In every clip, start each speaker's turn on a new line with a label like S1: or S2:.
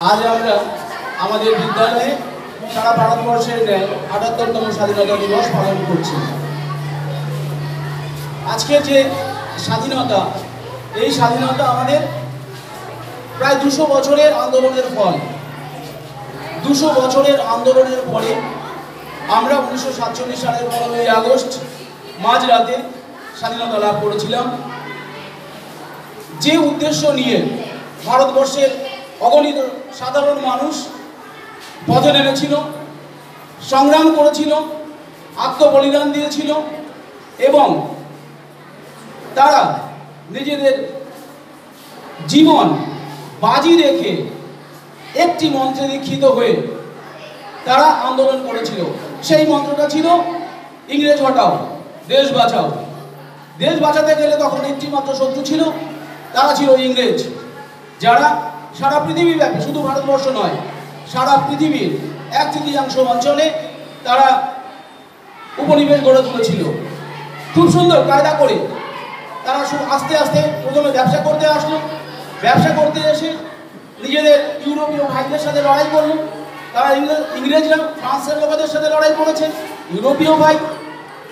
S1: आज আমরা আমাদের বিদ্যালয়ে সারা ভারতবর্ষের ৭৮তম স্বাধীনতা দিবস পালন করছি। আজকে যে স্বাধীনতা, এই স্বাধীনতা আমাদের প্রায় ২০০ বছরের আন্দোলনের ফল। ২০০ বছরের আন্দোলনের পরে আমরা ১৯৪৭ সালের ১৫ই আগস্ট মাঝরাতে স্বাধীনতা লাভ করেছিলাম। যে উদ্দেশ্য নিয়ে ভারতবর্ষের অগণিত সাধারণ মানুষ পথে নেমেছিল, সংগ্রাম করেছিল, আত্মবলিদান দিয়েছিল এবং তারা নিজেদের জীবন বাজি রেখে একটি মন্ত্রে দীক্ষিত হয়ে তারা আন্দোলন করেছিল। সেই মন্ত্রটা ছিল ইংরেজ হটাও, দেশ বাঁচাও। দেশ বাঁচাতে গেলে তখন একটি মাত্র শত্রু ছিল, তারা ছিল ইংরেজ, যারা সারা পৃথিবীব্যাপী, শুধু ভারতবর্ষ নয়, সারা পৃথিবীর 1/3 অঞ্চলে তারা উপনিবেশ গড়ে তুলেছিল। খুব সুন্দর কায়দা করে তারা আস্তে আস্তে প্রথমে ব্যবসা করতে আসলো। ব্যবসা করতে এসে নিজেদের ইউরোপীয় ভাইদের সাথে লড়াই করলো। তারা ইংরেজরা ফ্রান্সের লোকেদের সাথে লড়াই করেছে, ইউরোপীয় ভাই।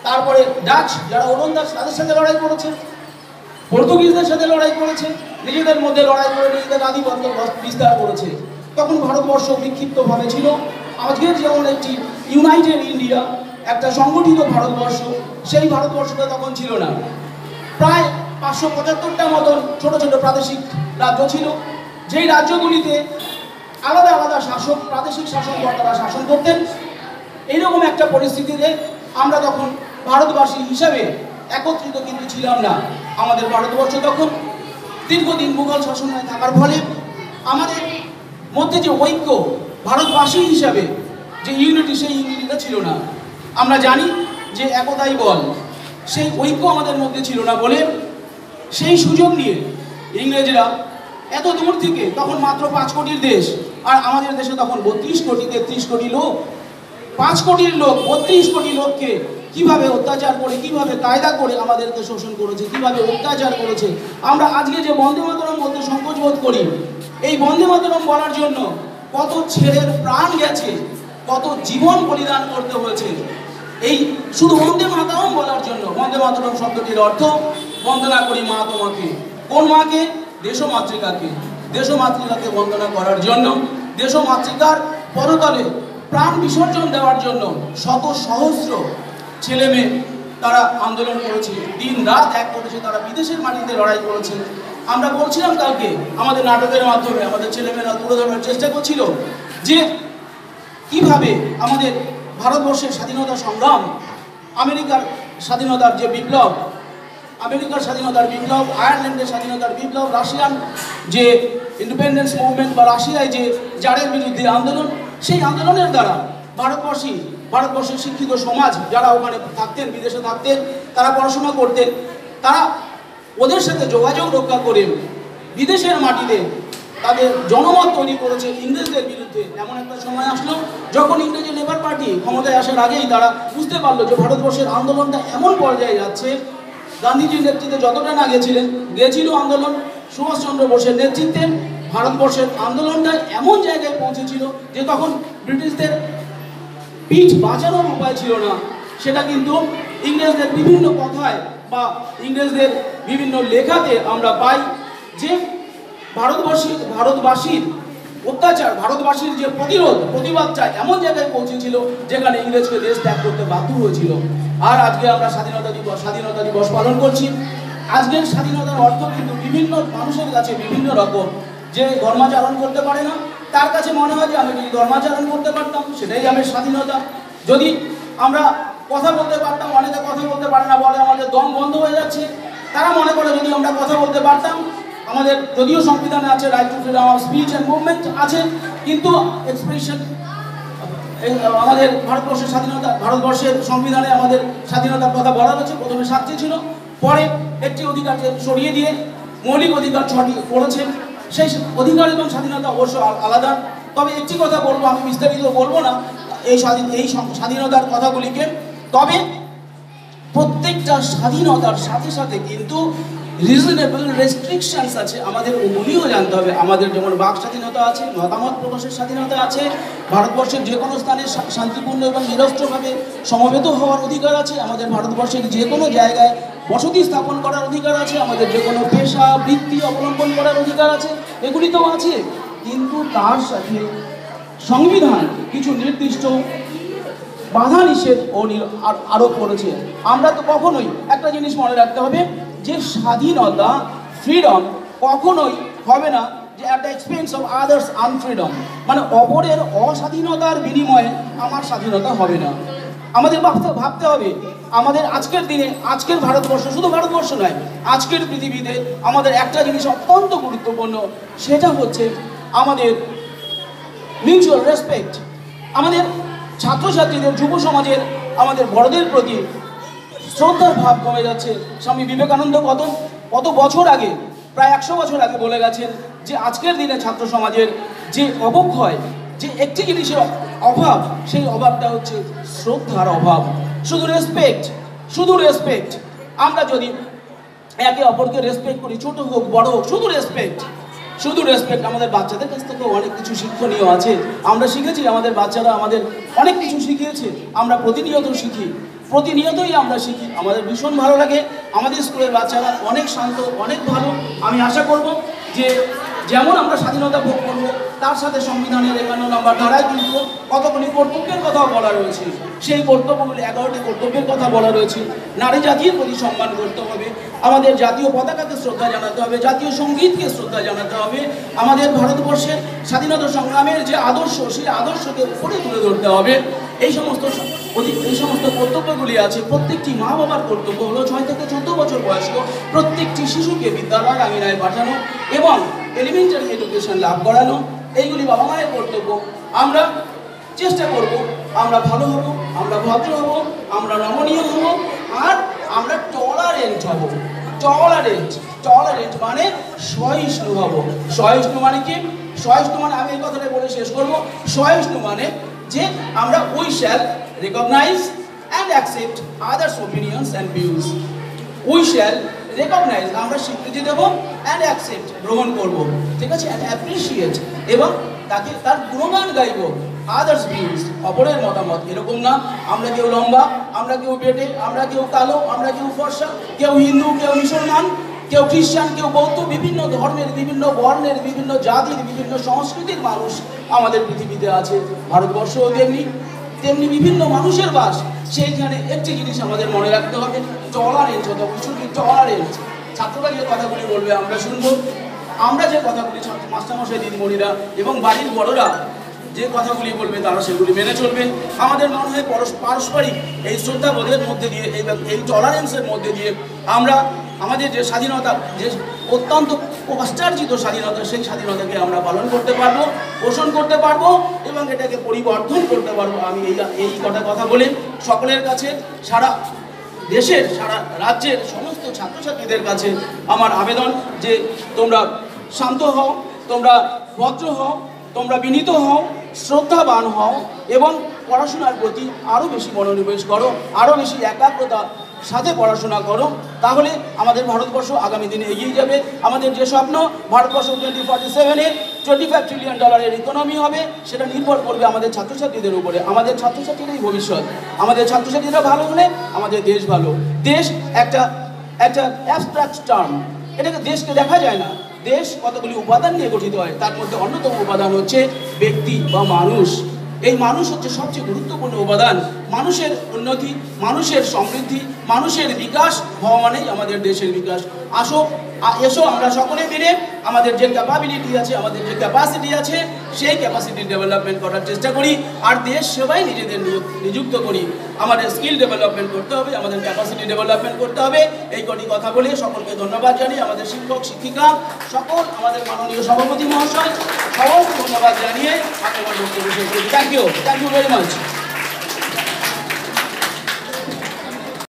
S1: তারপরে ডাচ, যারা ওলন্দাজ, তাদের সাথে লড়াই করেছে, পর্তুগিজদের সাথে লড়াই করেছে, নিজেদের মধ্যে লড়াই করে নিজেদের আধিপত্য বিস্তার করেছে। তখন ভারতবর্ষ বিক্ষিপ্তভাবে ছিল। আজকের যেমন একটি ইউনাইটেড ইন্ডিয়া, একটা সংগঠিত ভারতবর্ষ, সেই ভারতবর্ষটা তখন ছিল না। প্রায় 575টা মতন ছোট ছোট প্রাদেশিক রাজ্য ছিল, যেই রাজ্যগুলিতে আলাদা আলাদা শাসক, প্রাদেশিক শাসককর্তারা শাসন করতেন। এইরকম একটা পরিস্থিতিতে আমরা তখন ভারতবাসী হিসাবে একত্রিত কিন্তু ছিলাম না। আমাদের ভারতবর্ষ তখন দীর্ঘদিন মুঘল শাসনায় থাকার ফলে আমাদের মধ্যে যে ঐক্য, ভারতবাসী হিসাবে যে ইউনিটি, সেই ইউনিটিটা ছিল না। আমরা জানি যে একতাই বল, সেই ঐক্য আমাদের মধ্যে ছিল না বলে সেই সুযোগ নিয়ে ইংরেজরা এত দূর থেকে, তখন মাত্র 5 কোটির দেশ, আর আমাদের দেশে তখন 32 কোটি 33 কোটি লোক, 5 কোটির লোক 32 কোটি লোককে কিভাবে অত্যাচার করে, কিভাবে কায়দা করে আমাদেরকে শোষণ করেছে, কিভাবে অত্যাচার করেছে। আমরা আজকে যে বন্দে মাতরম বলতে সংকোচ বোধ করি, এই বন্দে মাতরম বলার জন্য কত ছেলের প্রাণ গেছে, কত জীবন বলিদান করতে হয়েছে এই শুধু বন্দে মাতরম বলার জন্য। বন্দে মাতরম শব্দটির অর্থ বন্দনা করি মা তোমাকে। কোন মাকে? দেশমাতৃকাকে। দেশমাতৃকাকে বন্দনা করার জন্য, দেশমাতৃকার পরতলে প্রাণ বিসর্জন দেওয়ার জন্য শত সহস্র ছেলে মেয়ে তারা আন্দোলন করেছে, দিন রাত এক করেছে, তারা বিদেশের মাটিতে লড়াই করেছে। আমরা বলছিলাম কালকে আমাদের নাটকের মাধ্যমে আমাদের ছেলেমেয়েরা তুলে ধরার চেষ্টা করছিল যে কিভাবে আমাদের ভারতবর্ষের স্বাধীনতা সংগ্রাম, আমেরিকার স্বাধীনতার যে বিপ্লব, আমেরিকার স্বাধীনতার বিপ্লব, আয়ারল্যান্ডের স্বাধীনতার বিপ্লব, রাশিয়ান যে ইন্ডিপেন্ডেন্স মুভমেন্ট বা রাশিয়ায় যে জারের বিরুদ্ধে আন্দোলন, সেই আন্দোলনের দ্বারা ভারতবর্ষের শিক্ষিত সমাজ যারা ওখানে থাকতেন, বিদেশে থাকতেন, তারা পড়াশোনা করতেন, তারা ওদের সাথে যোগাযোগ রক্ষা করে বিদেশের মাটিতে তাদের জনমত তৈরি করেছে ইংরেজদের বিরুদ্ধে। এমন একটা সময় আসলো যখন ইংরেজি লেবার পার্টি ক্ষমতায় আসার আগেই তারা বুঝতে পারলো যে ভারতবর্ষের আন্দোলনটা এমন পর্যায়ে যাচ্ছে, গান্ধীজির নেতৃত্বে যতটা না গিয়েছিল আন্দোলন, সুভাষচন্দ্র বোসের নেতৃত্বে ভারতবর্ষের আন্দোলনটা এমন জায়গায় পৌঁছেছিল যে তখন ব্রিটিশদের পিঠ বাঁচানোর উপায় ছিল না। সেটা কিন্তু ইংরেজদের বিভিন্ন কথায় বা ইংরেজদের বিভিন্ন লেখাতে আমরা পাই যে ভারতবাসীর অত্যাচার, ভারতবাসীর যে প্রতিবাদটা এমন জায়গায় পৌঁছেছিল যেখানে ইংরেজকে দেশ ত্যাগ করতে বাধ্য হয়েছিল। আর আজকে আমরা স্বাধীনতা দিবস পালন করছি। আজকের স্বাধীনতার অর্থ কিন্তু বিভিন্ন মানুষের কাছে বিভিন্ন রকম। যে ধর্মাচরণ করতে পারে না, তার কাছে মনে হয় যে আমি যদি ধর্মাচরণ করতে পারতাম সেটাই আমার স্বাধীনতা। যদি আমরা কথা বলতে পারতাম, অনেকে কথা বলতে পারে না, বলে আমাদের দম বন্ধ হয়ে যাচ্ছে। তারা মনে করে যদি আমরা কথা বলতে পারতাম, আমাদের যদিও সংবিধানে আছে right two freedom of speech and movement আছে, কিন্তু এক্সপ্রেশন আমাদের ভারতবর্ষের সংবিধানে আমাদের স্বাধীনতার কথা বলা হয়েছে। প্রথমে 7টি ছিল, পরে একটি অধিকারকে সরিয়ে দিয়ে মৌলিক অধিকার 6টি করেছে। সেই অধিকার এবং স্বাধীনতা অবশ্য আলাদা। তবে একটি কথা বলবো, আমি বিস্তারিত বলবো না এই স্বাধীনতার কথাগুলিকে। তবে প্রত্যেকটা স্বাধীনতার সাথে সাথে কিন্তু রিজনেবল রেস্ট্রিকশনস আছে, আমাদের ওগুলিও জানতে হবে। আমাদের যেমন বাক স্বাধীনতা আছে, মতামত প্রকাশের স্বাধীনতা আছে, ভারতবর্ষের যে কোনো স্থানে শান্তিপূর্ণ এবং নিরস্ত্রভাবে সমবেত হওয়ার অধিকার আছে, আমাদের ভারতবর্ষের যে কোনো জায়গায় বসতি স্থাপন করার অধিকার আছে, আমাদের যে কোনো পেশা বৃত্তি অবলম্বন করার অধিকার আছে, এগুলি তো আছে। কিন্তু তার সাথে সংবিধান কিছু নির্দিষ্ট বাধা নিষেধ ও আরোপ করেছে। আমরা তো কখনোই একটা জিনিস মনে রাখতে হবে যে স্বাধীনতা ফ্রিডম কখনোই হবে না যে at the expense of others unfreedom, মানে অপরের অস্বাধীনতার বিনিময়ে আমার স্বাধীনতা হবে না। আমাদের ভাবতে হবে আমাদের আজকের দিনে, আজকের ভারতবর্ষ, শুধু ভারতবর্ষ নয়, আজকের পৃথিবীতে আমাদের একটা জিনিস অত্যন্ত গুরুত্বপূর্ণ, সেটা হচ্ছে আমাদের মিউচুয়াল রেসপেক্ট। আমাদের ছাত্রছাত্রীদের, যুব সমাজের, আমাদের বড়দের প্রতি শ্রদ্ধার ভাব কমে যাচ্ছে। স্বামী বিবেকানন্দ কত বছর আগে, প্রায় 100 বছর আগে বলে গেছেন যে আজকের দিনে ছাত্র সমাজের যে অবক্ষয়, যে একটি জিনিসের অভাব, সেই অভাবটা হচ্ছে শ্রদ্ধার অভাব। শুধু রেসপেক্ট। আমরা যদি একে অপরকে রেসপেক্ট করি, ছোট হোক বড় হোক, শুধু রেসপেক্ট। আমাদের বাচ্চাদের কাছ থেকেও অনেক কিছু শিক্ষণীয় আছে। আমরা শিখেছি, আমাদের বাচ্চারা আমাদের অনেক কিছু শিখিয়েছে। আমরা প্রতিনিয়তই আমরা শিখি। আমাদের ভীষণ ভালো লাগে। আমাদের স্কুলের বাচ্চারা অনেক শান্ত, অনেক ভালো। আমি আশা করব যে যেমন আমরা স্বাধীনতা ভোগ করবো, তার সাথে সংবিধানের 51 নম্বর ধারায় কিন্তু কতগুলি কর্তব্যের কথাও বলা রয়েছে। সেই কর্তব্যগুলি 11টি কর্তব্যের কথা বলা রয়েছে। নারী জাতির প্রতি সম্মান করতে হবে, আমাদের জাতীয় পতাকাকে শ্রদ্ধা জানাতে হবে, জাতীয় সঙ্গীতকে শ্রদ্ধা জানাতে হবে, আমাদের ভারতবর্ষের স্বাধীনতা সংগ্রামের যে আদর্শ, সেই আদর্শকে উপরে তুলে ধরতে হবে। এই সমস্ত কর্তব্যগুলি আছে। প্রত্যেকটি মা বাবার কর্তব্য হলো 6 থেকে 14 বছর বয়স্ক প্রত্যেকটি শিশুকে বিদ্যালয় আঙিনায় পাঠানো এবং এলিমেন্টারি এডুকেশন লাভ করানো। এইগুলি বাবা মায়ের কর্তব্য। আমরা চেষ্টা করব, আমরা ভালো হব, আমরা ভদ্র হব, আমরা নমনীয় হব, আর আমরা টলারেন্ট হব। টলারেন্ট মানে সহিষ্ণু হব। সহিষ্ণু মানে কি? সহিষ্ণু মানে, আমি এই কথাটা বলে শেষ করব, সহিষ্ণু মানে যে আমরা we shall recognise and accept others opinions and views. We shall recognise, আমরা স্বীকৃতি দেব, অ্যান্ড অ্যাকসেপ্ট, গ্রহণ করব, ঠিক আছে, অ্যান্ড অ্যাপ্রিসিয়েট, এবং তাকে তার গুণগান গাইব। আদার্স ভিউজ, অপরের মতামত। এরকম না আমরা কেউ লম্বা, আমরা কেউ বেটে, আমরা কেউ কালো, আমরা কেউ ফর্সা, কেউ হিন্দু, কেউ মুসলমান, কেউ খ্রিস্টান, কেউ বৌদ্ধ, বিভিন্ন ধর্মের, বিভিন্ন বর্ণের, বিভিন্ন জাতির, বিভিন্ন সংস্কৃতির মানুষ আমাদের পৃথিবীতে আছে। ভারতবর্ষও তেমনি বিভিন্ন মানুষের বাস। সেইখানে একটি জিনিস আমাদের মনে রাখতে হবে, টলারেন্স হতে হবে, শুধু টলারেন্স। ছাত্ররা যে কথাগুলি বলবে আমরা শুনবো, আমরা যে কথাগুলি মাস্টারমশাই, দিদিমণিরা এবং বাড়ির বড়রা যে কথাগুলি বলবে তারা সেগুলি মেনে চলবেন। আমাদের মনে হয় পারস্পরিক এই শ্রদ্ধাবোধের মধ্যে দিয়ে, এই টলারেন্সের মধ্যে দিয়ে আমরা আমাদের যে স্বাধীনতা, যে অত্যন্ত কষ্টার্জিত স্বাধীনতা, সেই স্বাধীনতাকে আমরা পালন করতে পারবো, পোষণ করতে পারবো এবং এটাকে পরিবর্তন করতে পারবো। আমি এই কথা বলে সকলের কাছে, সারা দেশের, সারা রাজ্যের সমস্ত ছাত্রছাত্রীদের কাছে আমার আবেদন যে তোমরা শান্ত হও, তোমরা ভদ্র হও, তোমরা বিনীত হও, শ্রদ্ধাবান হও এবং পড়াশোনার প্রতি আরও বেশি মনোনিবেশ করো, আরও বেশি একাগ্রতার সাথে পড়াশোনা করো। তাহলে আমাদের ভারতবর্ষ আগামী দিনে এগিয়ে যাবে। আমাদের যে স্বপ্ন ভারতবর্ষ 2047-এ $25 ট্রিলিয়ন ইকোনমি হবে, সেটা নির্ভর করবে আমাদের ছাত্রছাত্রীদের উপরে। আমাদের ছাত্রছাত্রীরাই ভবিষ্যৎ। আমাদের ছাত্রছাত্রীরা ভালো হলে আমাদের দেশ ভালো। দেশ একটা অ্যাবস্ট্রাক্ট টার্ম, এটাকে দেশকে দেখা যায় না। দেশ কতগুলি উপাদান নিয়ে গঠিত হয়, তার মধ্যে অন্যতম উপাদান হচ্ছে ব্যক্তি বা মানুষ। এই মানুষ হচ্ছে সবচেয়ে গুরুত্বপূর্ণ উপাদান। মানুষের উন্নতি, মানুষের সমৃদ্ধি, মানুষের বিকাশ হওয়া মানেই আমাদের দেশের বিকাশ। এসো আমরা সকলে মিলে আমাদের যে ক্যাপাবিলিটি আছে, আমাদের যে ক্যাপাসিটি আছে, সেই ক্যাপাসিটি ডেভেলপমেন্ট করার চেষ্টা করি, আর দেশ সেবাই নিজেদের নিযুক্ত করি। আমাদের স্কিল ডেভেলপমেন্ট করতে হবে, আমাদের ক্যাপাসিটি ডেভেলপমেন্ট করতে হবে। এই কটি কথা বলে সকলকে ধন্যবাদ জানিয়ে, আমাদের শিক্ষক শিক্ষিকা সকল, আমাদের মাননীয় সভাপতি মহাশয় সকলকে ধন্যবাদ জানিয়ে আমি আমার বক্তব্য শেষ করি। Thank you very much.